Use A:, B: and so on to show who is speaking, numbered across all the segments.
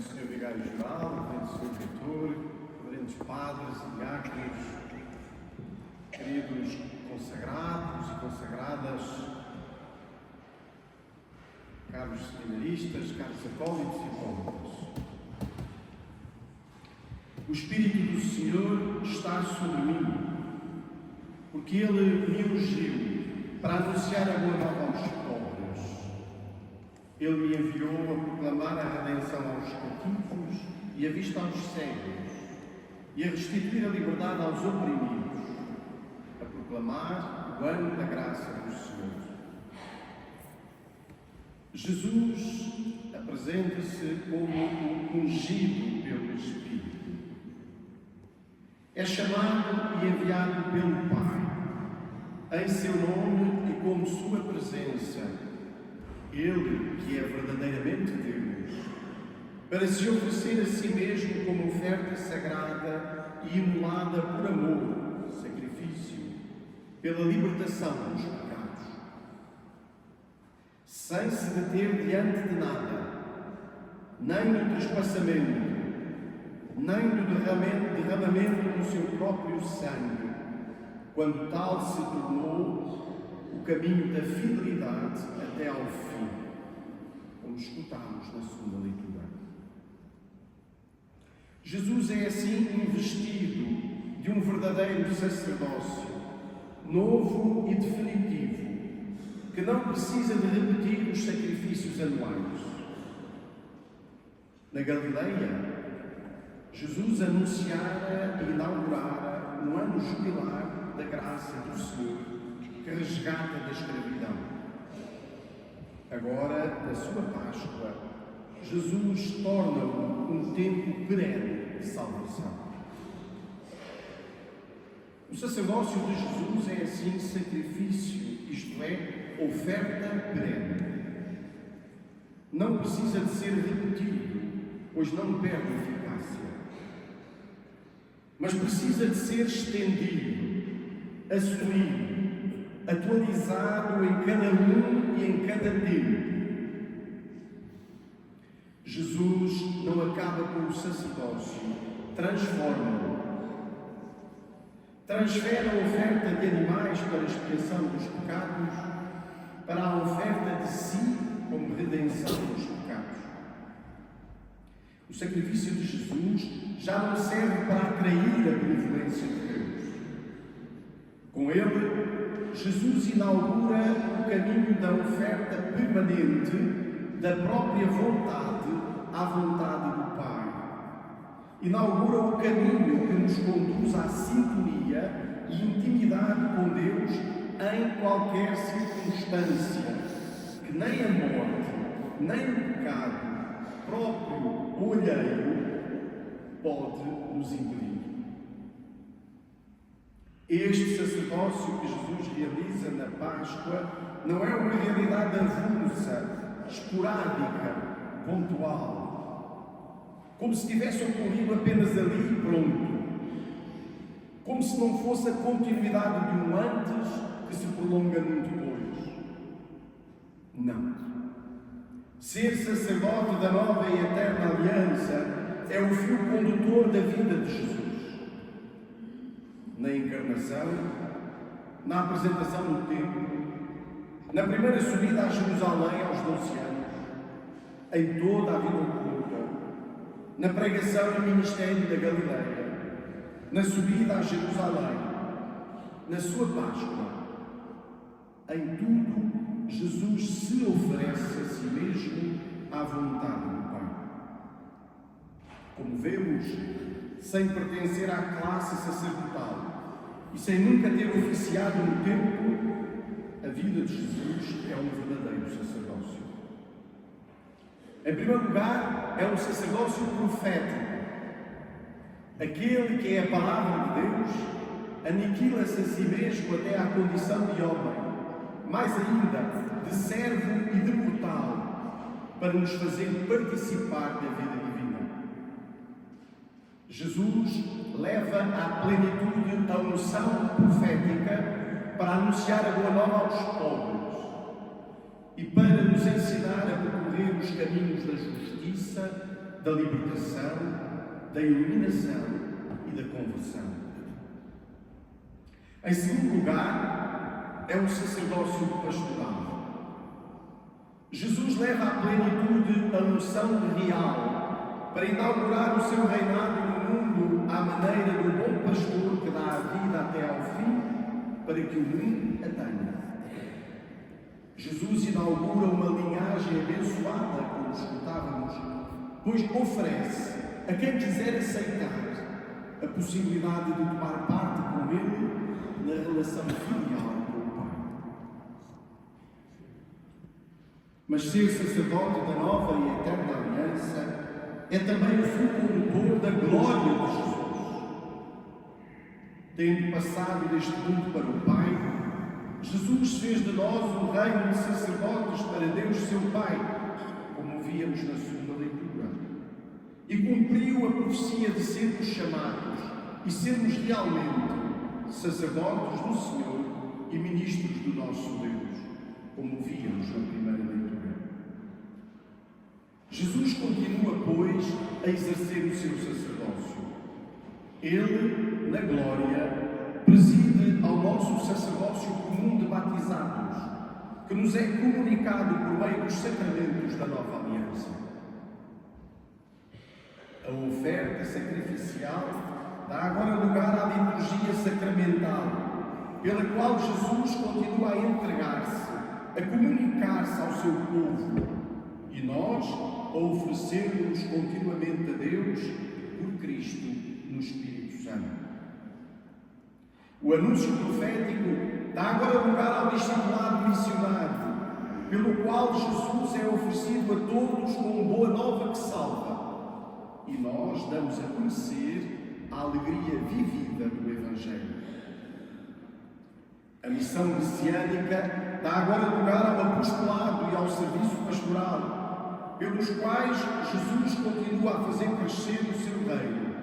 A: Senhor Vigário-Geral, Reverendo Senhor Reitor, Reverendos Padres e Diáconos, queridos consagrados e consagradas, caros seminaristas, caros acólitos e acólitas. O Espírito do Senhor está sobre mim, porque Ele me ungiu para anunciar a boa nova aos pobres. Ele me enviou a proclamar a redenção aos cativos e a vista aos cegos, e a restituir a liberdade aos oprimidos, a proclamar o ano da graça do Senhor. Jesus apresenta-se como o ungido pelo Espírito. É chamado e enviado pelo Pai, em seu nome e como sua presença, Ele, que é verdadeiramente Deus, para se oferecer a si mesmo como oferta sagrada e imolada por amor, sacrifício, pela libertação dos pecados, sem se deter diante de nada, nem do trespassamento, nem do derramamento do seu próprio sangue, quando tal se tornou o caminho da fidelidade até ao fim, como escutamos na segunda leitura. Jesus é assim investido de um verdadeiro sacerdócio, novo e definitivo, que não precisa de repetir os sacrifícios anuais. Na Galileia, Jesus anunciara e inaugurara um ano jubilar da graça do Senhor, que resgata da escravidão. Agora, na sua Páscoa, Jesus torna-o um tempo perene de salvação. O sacerdócio de Jesus é assim sacrifício, isto é, oferta perene. Não precisa de ser repetido, pois não perde eficácia. Mas precisa de ser estendido, assumido, atualizado em cada um e em cada tempo. Jesus não acaba com o sacerdócio, transforma-o. Transfere a oferta de animais para a expiação dos pecados para a oferta de si como redenção dos pecados. O sacrifício de Jesus já não serve para atrair a benevolência de Deus. Com ele, Jesus inaugura o caminho da oferta permanente da própria vontade à vontade do Pai. Inaugura o caminho que nos conduz à sintonia e intimidade com Deus em qualquer circunstância, que nem a morte, nem o pecado próprio ou alheio pode nos impedir. Este sacerdócio que Jesus realiza na Páscoa não é uma realidade avulsa, esporádica, pontual, como se tivesse ocorrido apenas ali e pronto, como se não fosse a continuidade de um antes que se prolonga num depois. Não. Ser sacerdote da nova e eterna aliança é o fio condutor da vida de Jesus. Na encarnação, na apresentação no templo, na primeira subida a Jerusalém aos 12 anos, em toda a vida oculta, na pregação e ministério da Galileia, na subida a Jerusalém, na sua Páscoa, em tudo Jesus se oferece a si mesmo à vontade do Pai. Como vemos, sem pertencer à classe sacerdotal e sem nunca ter oficiado no templo, a vida de Jesus é um verdadeiro sacerdócio. Em primeiro lugar, é um sacerdócio profético. Aquele que é a palavra de Deus aniquila-se a si mesmo até à condição de homem, mais ainda, de servo e de mortal, para nos fazer participar da vida divina. Jesus leva à plenitude a unção profética para anunciar a boa nova aos pobres e para nos ensinar a percorrer os caminhos da justiça, da libertação, da iluminação e da conversão. Em segundo lugar, é o sacerdócio pastoral. Jesus leva à plenitude a unção real para inaugurar o seu reinado no mundo à maneira do bom pastor que dá a vida até ao fim para que o mundo a tenha. Jesus inaugura uma linhagem abençoada, como escutávamos, pois oferece a quem quiser aceitar a possibilidade de tomar parte com Ele na relação filial com o Pai. Mas ser sacerdote da nova e eterna aliança é também o fim da glória de Jesus. Tendo passado deste mundo para o Pai, Jesus fez de nós um reino de sacerdotes para Deus seu Pai, como víamos na segunda leitura, e cumpriu a profecia de sermos chamados e sermos realmente sacerdotes do Senhor e ministros do nosso Deus, como víamos na primeira leitura. Jesus continua, pois, a exercer o seu sacerdócio. Ele, na glória, preside ao nosso sacerdócio comum de batizados, que nos é comunicado por meio dos sacramentos da nova aliança. A oferta sacrificial dá agora lugar à liturgia sacramental, pela qual Jesus continua a entregar-se, a comunicar-se ao seu povo, e nós a oferecermos continuamente a Deus por Cristo no Espírito Santo. O anúncio profético dá agora lugar ao discipulado missionário, pelo qual Jesus é oferecido a todos como boa nova que salva, e nós damos a conhecer a alegria vivida do Evangelho. A missão messiânica dá agora lugar ao apostolado e ao serviço pastoral, pelos quais Jesus continua a fazer crescer o seu reino,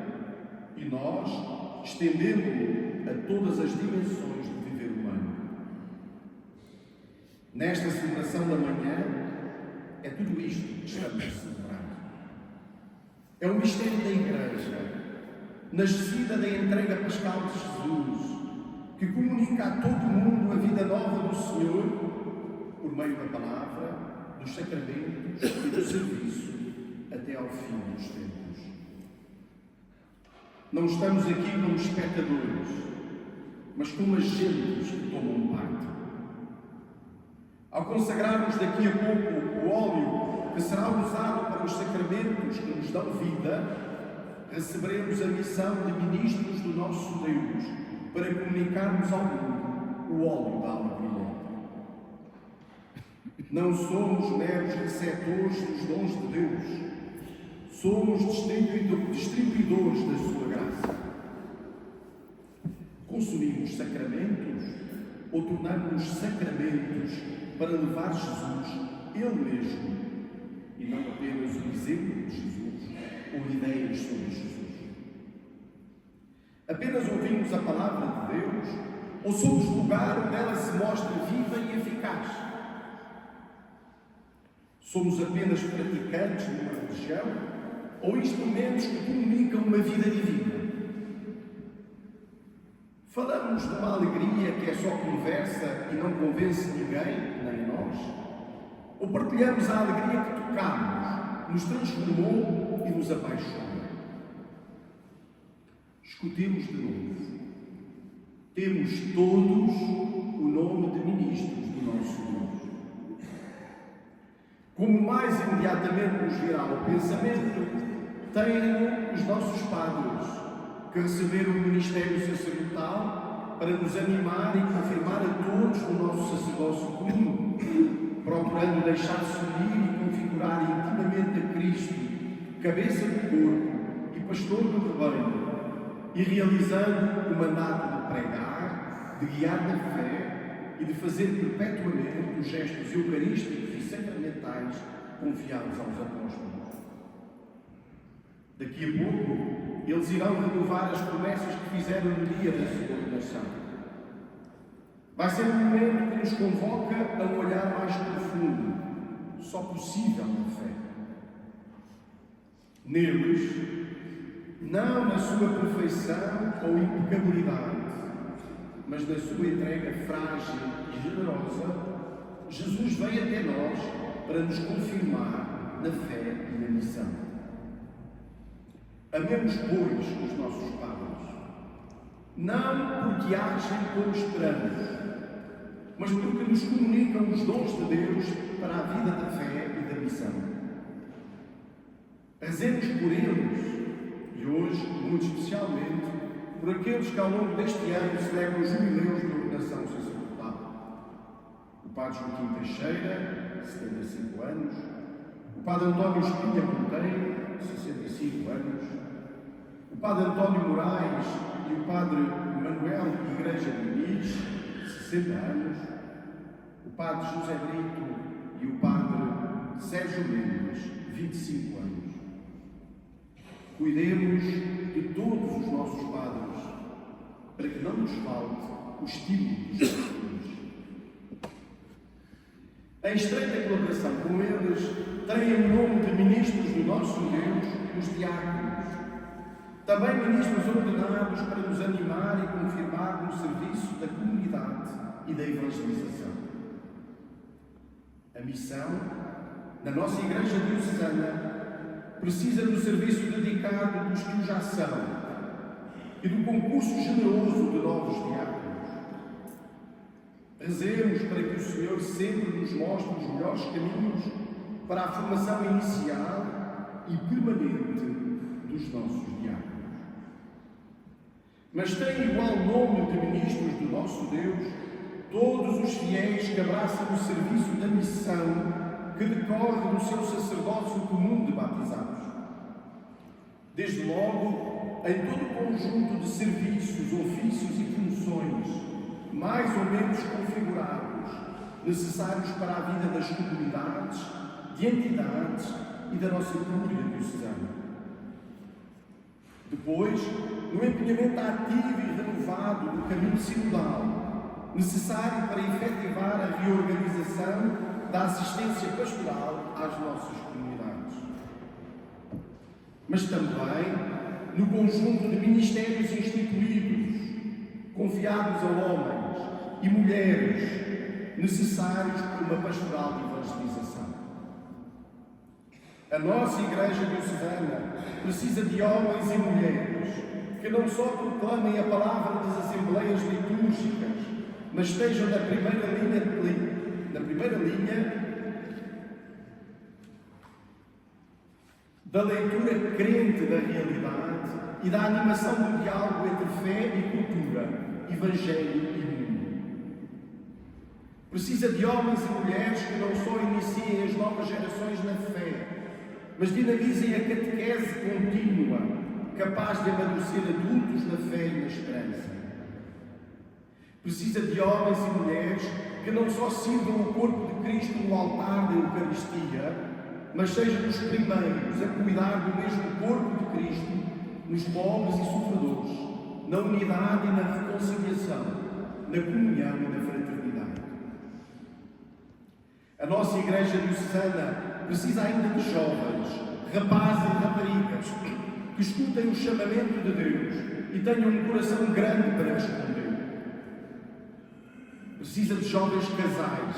A: e nós estendendo-o a todas as dimensões do viver humano. Nesta celebração da manhã, é tudo isto que estamos a celebrar. É o mistério da Igreja, nascida da entrega pascal de Jesus, que comunica a todo mundo a vida nova do Senhor por meio da palavra, dos sacramentos e do serviço até ao fim dos tempos. Não estamos aqui como espectadores, mas como agentes que tomam parte. Ao consagrarmos daqui a pouco o óleo que será usado para os sacramentos que nos dão vida, receberemos a missão de ministros do nosso Deus para comunicarmos ao mundo o óleo da alegria. Não somos meros receptores dos dons de Deus, somos distribuidores da sua graça. Consumimos sacramentos ou tornamos-nos sacramentos para levar Jesus, Ele mesmo, e não apenas o exemplo de Jesus ou ideias sobre Jesus. Apenas ouvimos a palavra de Deus ou somos lugar onde ela se mostra viva e eficaz? Somos apenas praticantes de uma religião ou instrumentos que comunicam uma vida divina? Falamos de uma alegria que é só conversa e não convence ninguém, nem nós? Ou partilhamos a alegria que tocamos, nos transformou e nos apaixona? Escutemos de novo. Temos todos o nome de ministros do nosso Deus. Como mais imediatamente nos virá ao pensamento, tenham os nossos padres, que receberam o ministério sacerdotal para nos animar e confirmar a todos o nosso sacerdócio comum, procurando deixar-se unir e configurar intimamente a Cristo, cabeça do corpo e pastor do rebanho, e realizando o mandato de pregar, de guiar na fé e de fazer perpetuamente os gestos eucarísticos e sacramentais confiados aos apóstolos. Daqui a pouco, eles irão renovar as promessas que fizeram no dia da sua ordenação. Vai ser um momento que nos convoca a um olhar mais profundo, só possível na fé. Neles, não na sua perfeição ou impecabilidade, mas na sua entrega frágil e generosa, Jesus veio até nós para nos confirmar na fé e na missão. Amemos, pois, os nossos padres, não porque agem como esperamos, mas porque nos comunicam os dons de Deus para a vida da fé e da missão. Rezemos por eles, e hoje, muito especialmente, por aqueles que ao longo deste ano celebram os jubileus de ordenação sacerdotal. O Padre Joaquim Teixeira, 75 anos, o Padre António Espinha Monteiro, 65 anos, o Padre António Moraes e o Padre Manuel Igreja Diniz, 60 anos, o Padre José Brito e o Padre Sérgio Mendes, 25 anos. Cuidemos de todos os nossos padres, para que não nos falte o estímulo dos pastores. Em estreita colaboração com eles, têm o nome de ministros do nosso Deus, os diáconos. Também ministros ordenados para nos animar e confirmar no serviço da comunidade e da evangelização. A missão, na nossa Igreja Diocesana, precisa do serviço dedicado dos que já são e do concurso generoso de novos diáconos. Rezemos para que o Senhor sempre nos mostre os melhores caminhos para a formação inicial e permanente dos nossos diáconos. Mas tem igual nome de ministros do nosso Deus todos os fiéis que abraçam o serviço da missão que decorre do seu sacerdócio comum de batizados. Desde logo, em todo o conjunto de serviços, ofícios e funções, mais ou menos configurados, necessários para a vida das comunidades, de entidades e da nossa Cúria Diocesana. Depois, no empenhamento ativo e renovado do caminho sinodal, necessário para efetivar a reorganização da assistência pastoral às nossas comunidades. Mas também no conjunto de ministérios instituídos, confiados a homens e mulheres, necessários para uma pastoral de evangelização. A nossa Igreja Diocesana precisa de homens e mulheres que não só proclamem a palavra das assembleias litúrgicas, mas estejam na primeira linha da leitura crente da realidade e da animação do diálogo entre fé e cultura, evangelho e mundo. Precisa de homens e mulheres que não só iniciem as novas gerações na fé, mas dinamizem a catequese contínua, capaz de amadurecer adultos na fé e na esperança. Precisa de homens e mulheres que não só sirvam o corpo de Cristo no altar da Eucaristia, mas sejam os primeiros a cuidar do mesmo corpo de Cristo nos pobres e sofredores, na unidade e na reconciliação, na comunhão e na fraternidade. A nossa Igreja Diocesana precisa ainda de jovens, rapazes e raparigas, que escutem o chamamento de Deus e tenham um coração grande para responder. Precisa de jovens casais,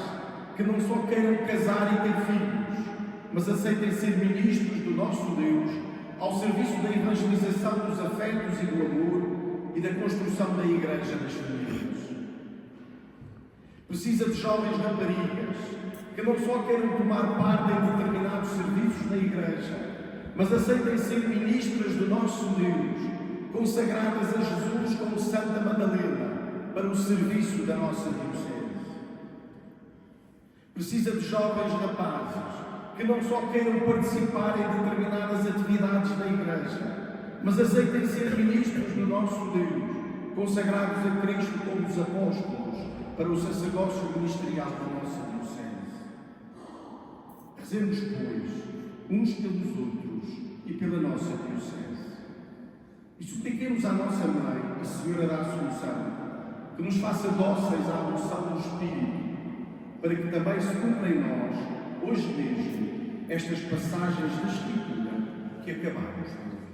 A: que não só queiram casar e ter filhos, mas aceitem ser ministros do nosso Deus ao serviço da evangelização dos afetos e do amor e da construção da Igreja das famílias. Precisa de jovens raparigas, que não só queiram tomar parte em determinados serviços da Igreja, mas aceitem ser ministras do nosso Deus, consagradas a Jesus como Santa Madalena, para o serviço da nossa Diocese. Precisa de jovens rapazes, que não só queiram participar em determinadas atividades da Igreja, mas aceitem ser ministros do nosso Deus, consagrados a Cristo como os apóstolos, para o sacerdócio ministerial da nossa Diocese. Rezemos, pois, uns pelos outros e pela nossa Diocese. E supliquemos à nossa Mãe e Senhora da Assunção que nos faça dóceis à unção do Espírito, para que também se cumpra em nós, hoje mesmo, estas passagens da Escritura que acabamos de ouvir.